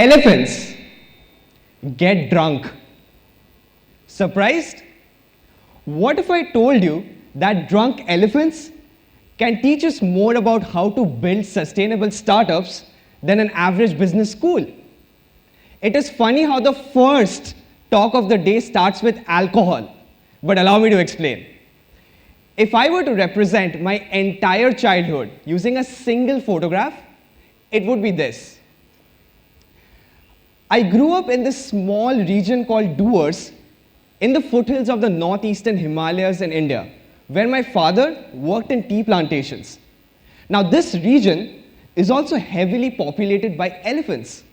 Elephants get drunk. Surprised? What if I told you that drunk elephants can teach us more about how to build sustainable startups than an average business school? It is funny how the first talk of the day starts with alcohol, but allow me to explain. If I were to represent my entire childhood using a single photograph, it would be this. I grew up in this small region called Doers in the foothills of the North Eastern Himalayas in India, where my father worked in tea plantations. Now, this region is also heavily populated by elephants.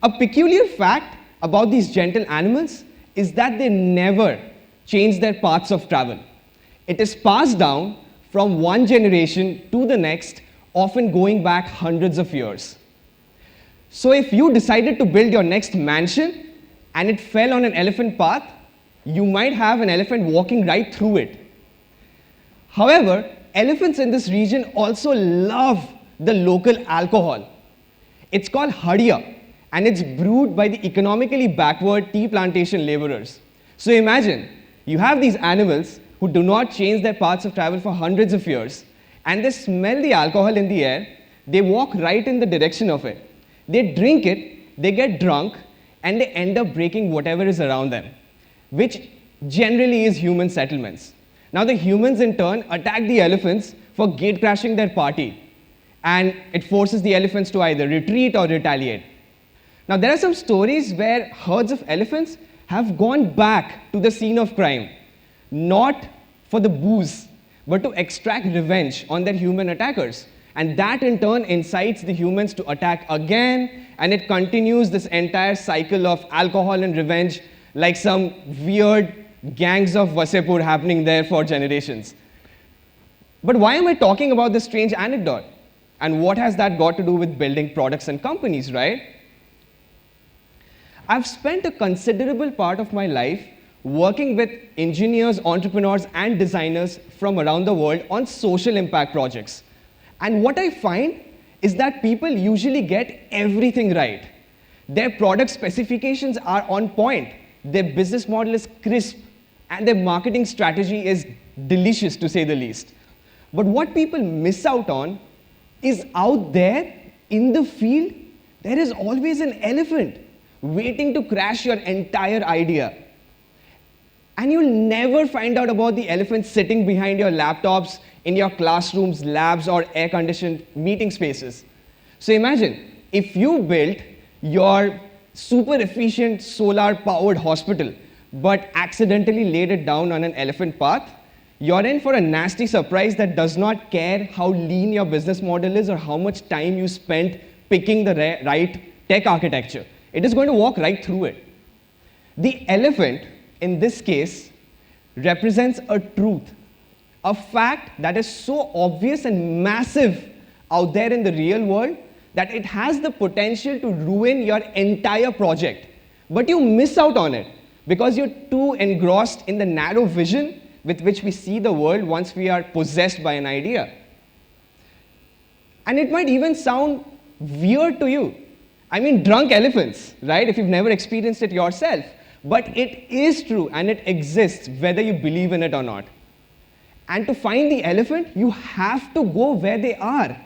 A peculiar fact about these gentle animals is that they never change their paths of travel. It is passed down from one generation to the next, often going back hundreds of years. So if you decided to build your next mansion and it fell on an elephant path, you might have an elephant walking right through it. However, elephants in this region also love the local alcohol. It's called hadiya, and it's brewed by the economically backward tea plantation laborers. So imagine, you have these animals who do not change their paths of travel for hundreds of years, and they smell the alcohol in the air, they walk right in the direction of it. They drink it, they get drunk, and they end up breaking whatever is around them, which generally is human settlements. Now the humans in turn attack the elephants for gate crashing their party, and it forces the elephants to either retreat or retaliate. Now there are some stories where herds of elephants have gone back to the scene of crime, not for the booze, but to extract revenge on their human attackers. And that in turn incites the humans to attack again, and it continues this entire cycle of alcohol and revenge like some weird gangs of Vasepur happening there for generations. But why am I talking about this strange anecdote? And what has that got to do with building products and companies, right? I've spent a considerable part of my life working with engineers, entrepreneurs, and designers from around the world on social impact projects. And what I find is that people usually get everything right. Their product specifications are on point, their business model is crisp, and their marketing strategy is delicious, to say the least. But what people miss out on is out there in the field, there is always an elephant waiting to crash your entire idea. And you'll never find out about the elephants sitting behind your laptops, in your classrooms, labs, or air-conditioned meeting spaces. So imagine, if you built your super efficient solar-powered hospital, but accidentally laid it down on an elephant path, you're in for a nasty surprise that does not care how lean your business model is or how much time you spent picking the right tech architecture. It is going to walk right through it. The elephant, in this case, represents a truth, a fact that is so obvious and massive out there in the real world that it has the potential to ruin your entire project. But you miss out on it because you're too engrossed in the narrow vision with which we see the world once we are possessed by an idea. And it might even sound weird to you. I mean, drunk elephants, right? If you've never experienced it yourself. But it is true and it exists whether you believe in it or not. And to find the elephant, you have to go where they are.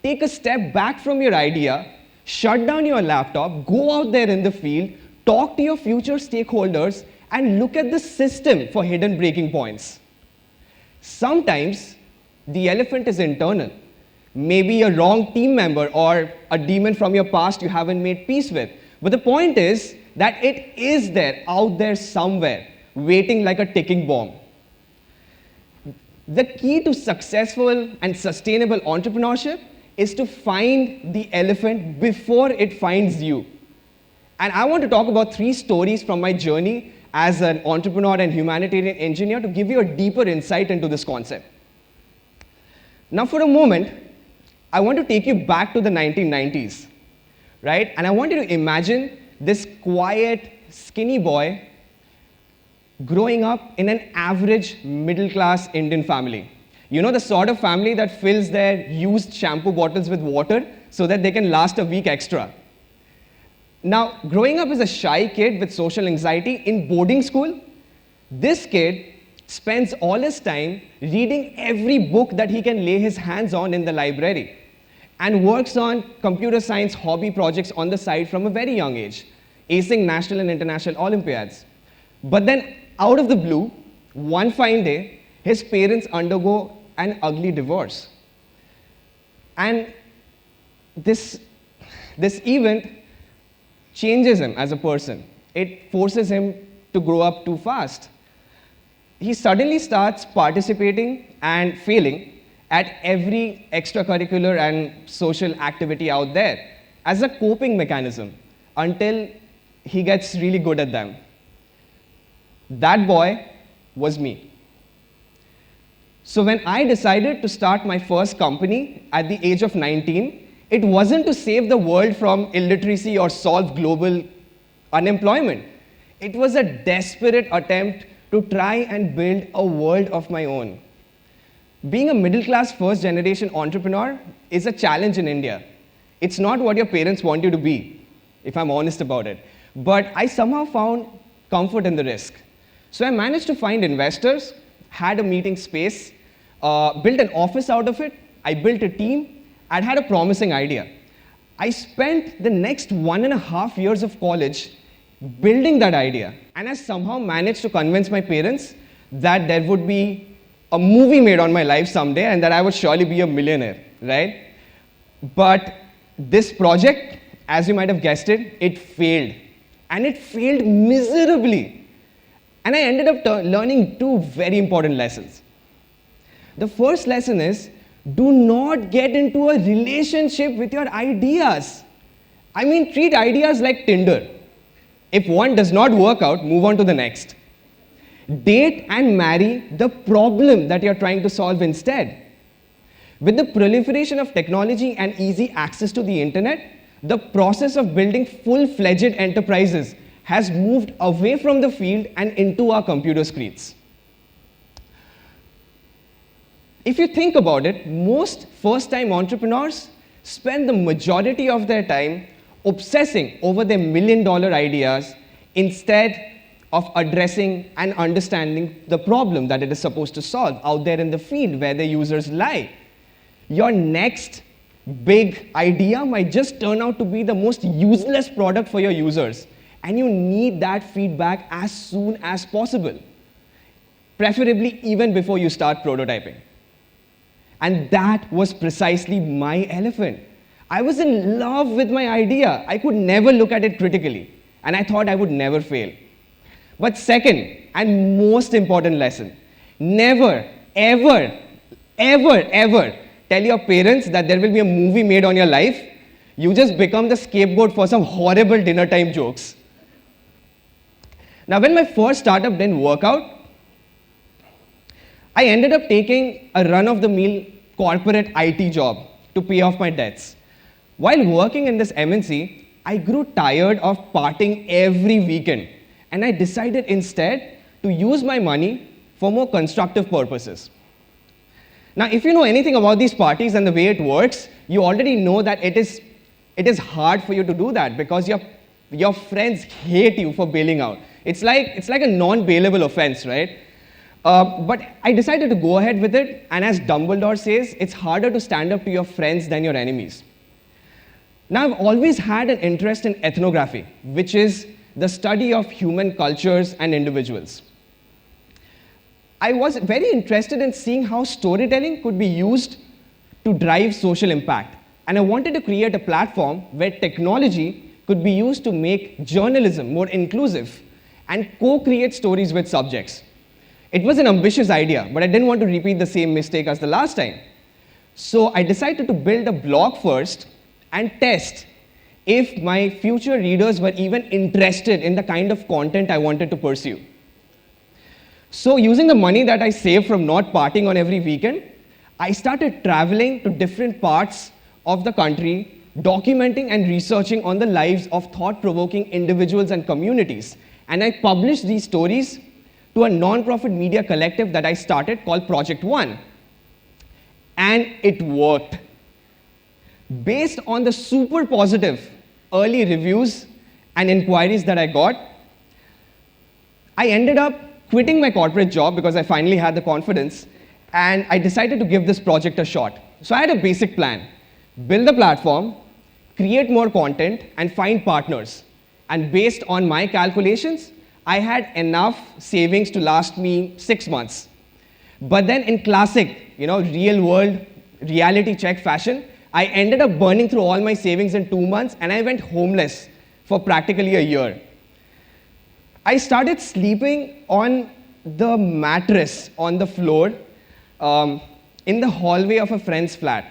Take a step back from your idea, shut down your laptop, go out there in the field, talk to your future stakeholders, and look at the system for hidden breaking points. Sometimes the elephant is internal. Maybe a wrong team member or a demon from your past you haven't made peace with. But the point is that it is there, out there somewhere, waiting like a ticking bomb. The key to successful and sustainable entrepreneurship is to find the elephant before it finds you. And I want to talk about 3 stories from my journey as an entrepreneur and humanitarian engineer to give you a deeper insight into this concept. Now, for a moment, I want to take you back to the 1990s, right? And I want you to imagine this quiet, skinny boy growing up in an average middle-class Indian family. You know, the sort of family that fills their used shampoo bottles with water so that they can last a week extra. Now, growing up as a shy kid with social anxiety in boarding school, this kid spends all his time reading every book that he can lay his hands on in the library and works on computer science hobby projects on the side from a very young age, acing national and international Olympiads. But then, out of the blue, one fine day, his parents undergo an ugly divorce. And this event changes him as a person. It forces him to grow up too fast. He suddenly starts participating and failing at every extracurricular and social activity out there as a coping mechanism until he gets really good at them. That boy was me. So when I decided to start my first company at the age of 19, it wasn't to save the world from illiteracy or solve global unemployment. It was a desperate attempt to try and build a world of my own. Being a middle-class first-generation entrepreneur is a challenge in India. It's not what your parents want you to be, if I'm honest about it. But I somehow found comfort in the risk. So I managed to find investors, had a meeting space, built an office out of it, I built a team, I had a promising idea. I spent the next 1.5 years of college building that idea, and I somehow managed to convince my parents that there would be a movie made on my life someday and that I would surely be a millionaire, right? But this project, as you might have guessed it, it failed. And it failed miserably. And I ended up learning two very important lessons. The first lesson is, do not get into a relationship with your ideas. I mean, treat ideas like Tinder. If one does not work out, move on to the next. Date and marry the problem that you're trying to solve instead. With the proliferation of technology and easy access to the internet, the process of building full-fledged enterprises has moved away from the field and into our computer screens. If you think about it, most first-time entrepreneurs spend the majority of their time obsessing over their million-dollar ideas instead of addressing and understanding the problem that it is supposed to solve out there in the field where the users lie. Your next big idea might just turn out to be the most useless product for your users, and you need that feedback as soon as possible, preferably even before you start prototyping. And that was precisely my elephant. I was in love with my idea. I could never look at it critically, and I thought I would never fail. But second, and most important lesson, never, ever, ever, ever tell your parents that there will be a movie made on your life. You just become the scapegoat for some horrible dinner time jokes. Now, when my first startup didn't work out, I ended up taking a run-of-the-mill corporate IT job to pay off my debts. While working in this MNC, I grew tired of partying every weekend, and I decided instead to use my money for more constructive purposes. Now, if you know anything about these parties and the way it works, you already know that it is hard for you to do that because your friends hate you for bailing out. It's like a non-bailable offense, right? But I decided to go ahead with it, and as Dumbledore says, it's harder to stand up to your friends than your enemies. Now, I've always had an interest in ethnography, which is the study of human cultures and individuals. I was very interested in seeing how storytelling could be used to drive social impact, and I wanted to create a platform where technology could be used to make journalism more inclusive and co-create stories with subjects. It was an ambitious idea, but I didn't want to repeat the same mistake as the last time. So I decided to build a blog first and test if my future readers were even interested in the kind of content I wanted to pursue. So using the money that I saved from not partying on every weekend, I started traveling to different parts of the country, documenting and researching on the lives of thought-provoking individuals and communities. And I published these stories to a non-profit media collective that I started called Project One. And it worked. Based on the super positive early reviews, and inquiries that I got, I ended up quitting my corporate job because I finally had the confidence, and I decided to give this project a shot. So I had a basic plan: build the platform, create more content, and find partners. And based on my calculations, I had enough savings to last me 6 months. But then in classic, real world reality check fashion, I ended up burning through all my savings in 2 months, and I went homeless for practically a year. I started sleeping on the mattress on the floor in the hallway of a friend's flat,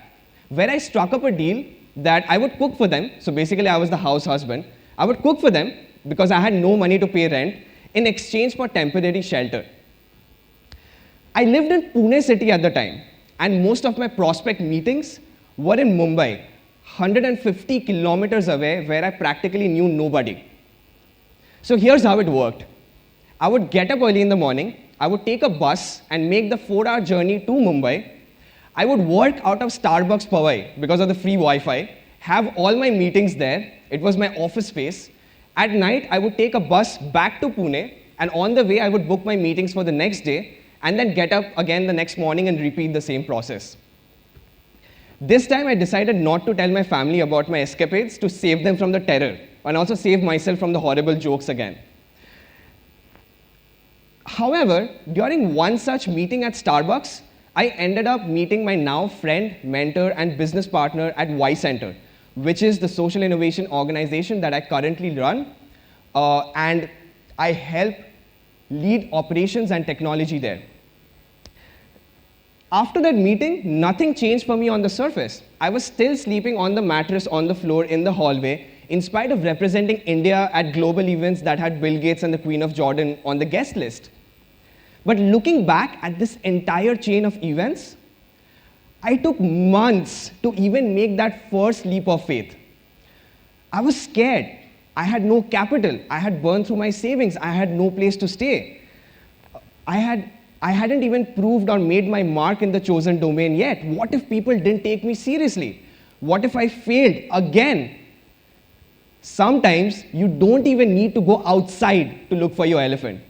where I struck up a deal that I would cook for them. So basically, I was the house husband. I would cook for them because I had no money to pay rent in exchange for temporary shelter. I lived in Pune city at the time, and most of my prospect meetings were in Mumbai, 150 kilometers away, where I practically knew nobody. So here's how it worked. I would get up early in the morning, I would take a bus and make the 4-hour journey to Mumbai. I would work out of Starbucks Powai because of the free Wi-Fi, have all my meetings there. It was my office space. At night, I would take a bus back to Pune, and on the way, I would book my meetings for the next day, and then get up again the next morning and repeat the same process. This time, I decided not to tell my family about my escapades to save them from the terror, and also save myself from the horrible jokes again. However, during one such meeting at Starbucks, I ended up meeting my now friend, mentor, and business partner at Ycenter, which is the social innovation organization that I currently run, and I help lead operations and technology there. After that meeting, nothing changed for me on the surface. I was still sleeping on the mattress on the floor in the hallway, in spite of representing India at global events that had Bill Gates and the Queen of Jordan on the guest list. But looking back at this entire chain of events, I took months to even make that first leap of faith. I was scared. I had no capital. I had burned through my savings. I had no place to stay. I hadn't even proved or made my mark in the chosen domain yet. What if people didn't take me seriously? What if I failed again? Sometimes you don't even need to go outside to look for your elephant.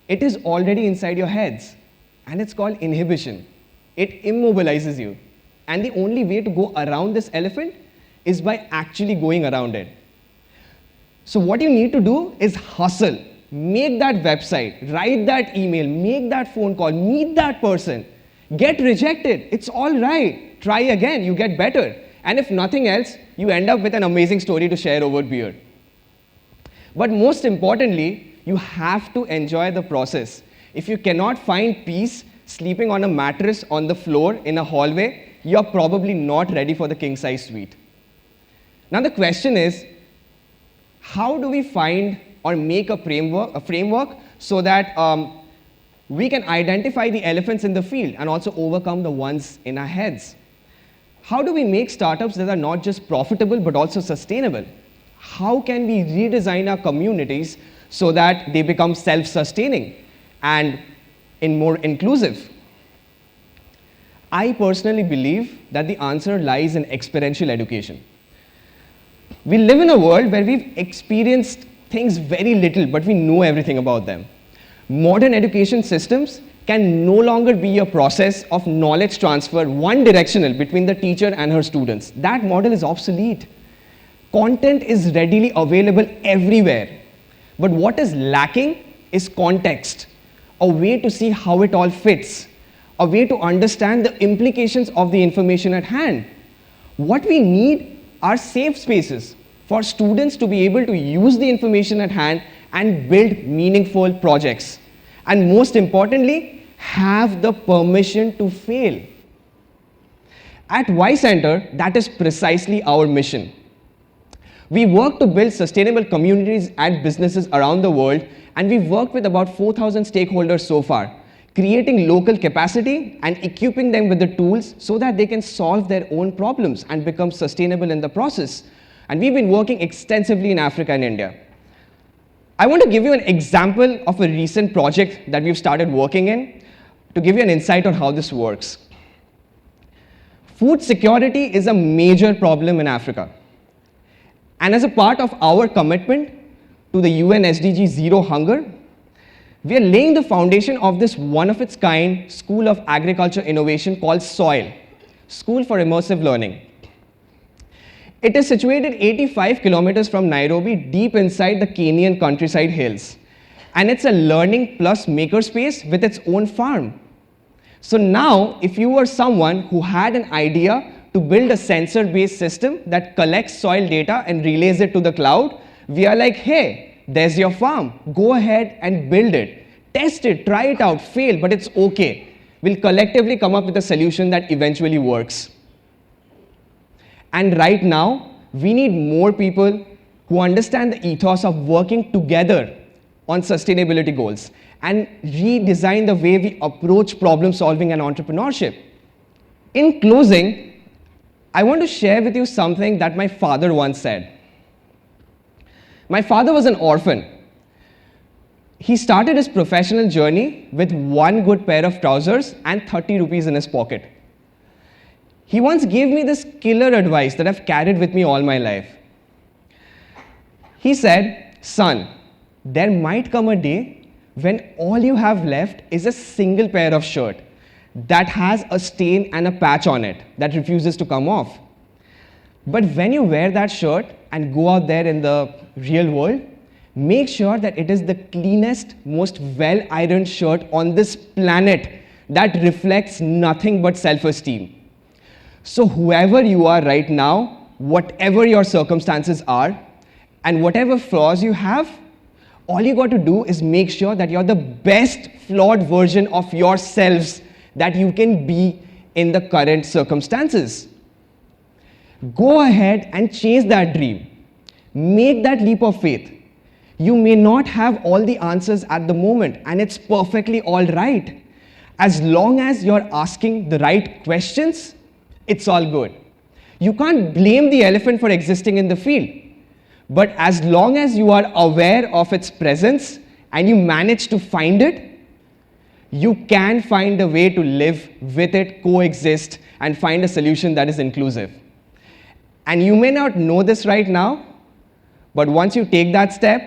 It is already inside your heads, and it's called inhibition. It immobilizes you. And the only way to go around this elephant is by actually going around it. So what you need to do is hustle. Make that website, write that email, make that phone call, meet that person. Get rejected. It's all right. Try again. You get better. And if nothing else, you end up with an amazing story to share over beer. But most importantly, you have to enjoy the process. If you cannot find peace sleeping on a mattress on the floor in a hallway, you're probably not ready for the king-size suite. Now the question is, how do we find or make a framework so that we can identify the elephants in the field and also overcome the ones in our heads? How do we make startups that are not just profitable but also sustainable? How can we redesign our communities so that they become self-sustaining and more inclusive? I personally believe that the answer lies in experiential education. We live in a world where we've experienced things very little, but we know everything about them. Modern education systems can no longer be a process of knowledge transfer, one directional between the teacher and her students. That model is obsolete. Content is readily available everywhere. But what is lacking is context, a way to see how it all fits, a way to understand the implications of the information at hand. What we need are safe spaces for students to be able to use the information at hand and build meaningful projects. And most importantly, have the permission to fail. At Ycenter, that is precisely our mission. We work to build sustainable communities and businesses around the world, and we've worked with about 4,000 stakeholders so far, creating local capacity and equipping them with the tools so that they can solve their own problems and become sustainable in the process. And we've been working extensively in Africa and India. I want to give you an example of a recent project that we've started working in to give you an insight on how this works. Food security is a major problem in Africa. And as a part of our commitment, to the UN SDG Zero Hunger, we are laying the foundation of this one-of-its-kind School of Agriculture Innovation called SOIL, School for Immersive Learning. It is situated 85 kilometers from Nairobi, deep inside the Kenyan countryside hills. And it's a learning plus makerspace with its own farm. So now, if you were someone who had an idea to build a sensor-based system that collects soil data and relays it to the cloud, we are like, hey, there's your farm. Go ahead and build it. Test it, try it out, fail, but it's okay. We'll collectively come up with a solution that eventually works. And right now, we need more people who understand the ethos of working together on sustainability goals and redesign the way we approach problem solving and entrepreneurship. In closing, I want to share with you something that my father once said. My father was an orphan. He started his professional journey with one good pair of trousers and 30 rupees in his pocket. He once gave me this killer advice that I've carried with me all my life. He said, son, there might come a day when all you have left is a single pair of shirt that has a stain and a patch on it that refuses to come off. But when you wear that shirt and go out there in the real world, make sure that it is the cleanest, most well-ironed shirt on this planet that reflects nothing but self-esteem. So whoever you are right now, whatever your circumstances are, and whatever flaws you have, all you got to do is make sure that you're the best flawed version of yourselves that you can be in the current circumstances. Go ahead and chase that dream. Make that leap of faith. You may not have all the answers at the moment, and it's perfectly all right. As long as you're asking the right questions, it's all good. You can't blame the elephant for existing in the field. But as long as you are aware of its presence and you manage to find it, you can find a way to live with it, coexist, and find a solution that is inclusive. And you may not know this right now, but once you take that step,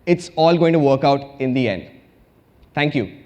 it's all going to work out in the end. Thank you.